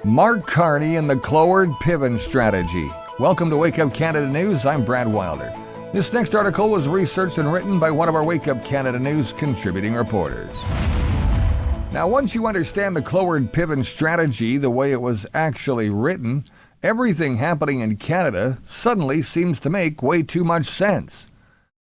Mark Carney and the Cloward-Piven strategy. Welcome to Wake Up Canada News. I'm Brad Wilder. This next article was researched and written by one of our Wake Up Canada News contributing reporters. Now, once you understand the Cloward-Piven strategy the way it was actually written, everything happening in Canada suddenly seems to make way too much sense.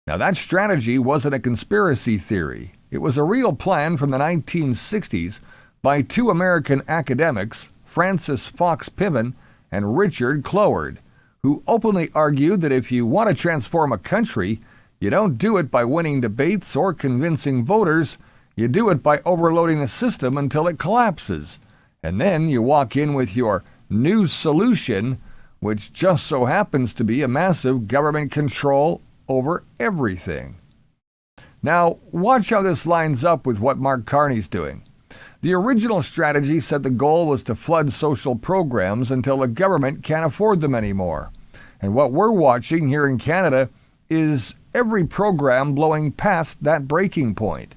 Now, that strategy wasn't a conspiracy theory. It was a real plan from the 1960s by two American academics, Francis Fox Piven and Richard Cloward, who openly argued that if you want to transform a country, you don't do it by winning debates or convincing voters. You do it by overloading the system until it collapses. And then you walk in with your new solution, which just so happens to be a massive government control over everything. Now, watch how this lines up with what Mark Carney's doing. The original strategy said the goal was to flood social programs until the government can't afford them anymore. And what we're watching here in Canada is every program blowing past that breaking point.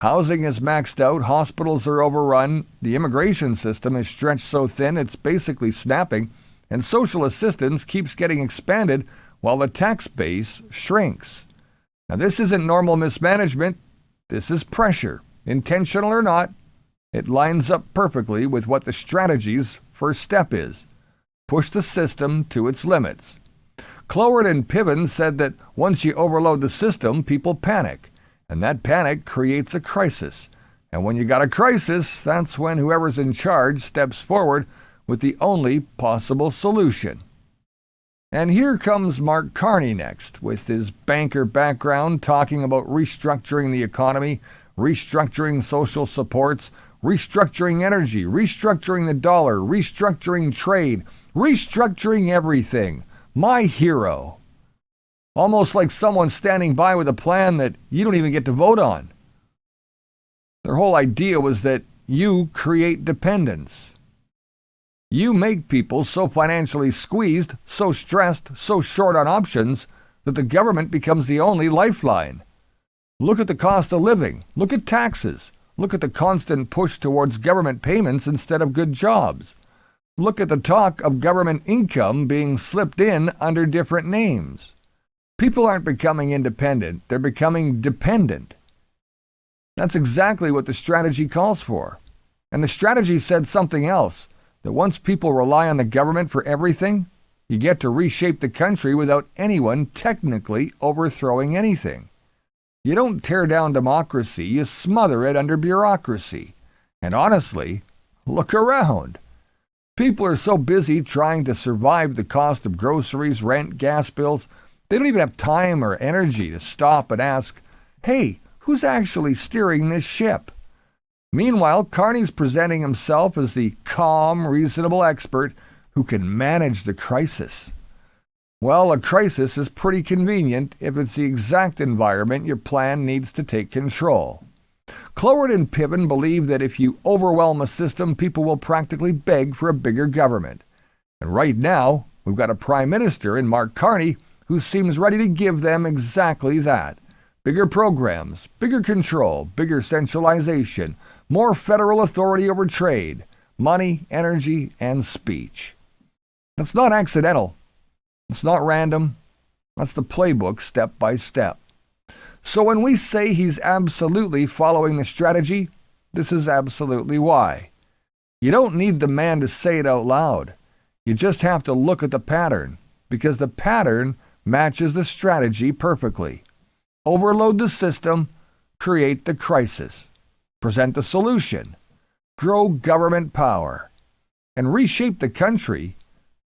Housing is maxed out, hospitals are overrun, the immigration system is stretched so thin it's basically snapping, and social assistance keeps getting expanded while the tax base shrinks. Now, this isn't normal mismanagement. This is pressure. Intentional or not, it lines up perfectly with what the strategy's first step is. Push the system to its limits. Cloward and Piven said that once you overload the system, people panic. And that panic creates a crisis. And when you got a crisis, that's when whoever's in charge steps forward with the only possible solution. And here comes Mark Carney next, with his banker background, talking about restructuring the economy, restructuring social supports, restructuring energy, restructuring the dollar, restructuring trade, restructuring everything. My hero. Almost like someone standing by with a plan that you don't even get to vote on. Their whole idea was that you create dependence. You make people so financially squeezed, so stressed, so short on options that the government becomes the only lifeline. Look at the cost of living. Look at taxes. Look at the constant push towards government payments instead of good jobs. Look at the talk of government income being slipped in under different names. People aren't becoming independent, they're becoming dependent. That's exactly what the strategy calls for. And the strategy said something else, that once people rely on the government for everything, you get to reshape the country without anyone technically overthrowing anything. You don't tear down democracy, you smother it under bureaucracy. And honestly, look around. People are so busy trying to survive the cost of groceries, rent, gas bills, they don't even have time or energy to stop and ask, hey, who's actually steering this ship? Meanwhile, Carney's presenting himself as the calm, reasonable expert who can manage the crisis. Well, a crisis is pretty convenient if it's the exact environment your plan needs to take control. Cloward and Piven believe that if you overwhelm a system, people will practically beg for a bigger government. And right now, we've got a prime minister in Mark Carney who seems ready to give them exactly that. Bigger programs, bigger control, bigger centralization, more federal authority over trade, money, energy, and speech. That's not accidental. It's not random. That's the playbook step by step. So when we say he's absolutely following the strategy, this is absolutely why. You don't need the man to say it out loud. You just have to look at the pattern, because the pattern matches the strategy perfectly. Overload the system, create the crisis, present the solution, grow government power, and reshape the country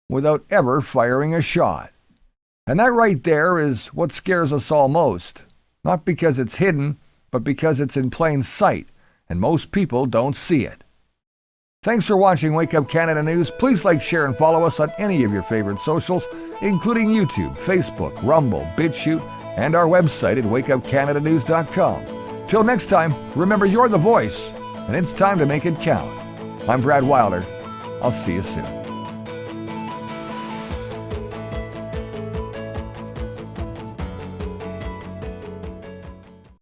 without ever firing a shot. And that right there is what scares us all most, not because it's hidden, but because it's in plain sight, and most people don't see it. Thanks for watching Wake Up Canada News. Please like, share, and follow us on any of your favorite socials, including YouTube, Facebook, Rumble, BitChute, and our website at wakeupcanadanews.com. Till next time, remember you're the voice, and it's time to make it count. I'm Brad Wilder. I'll see you soon.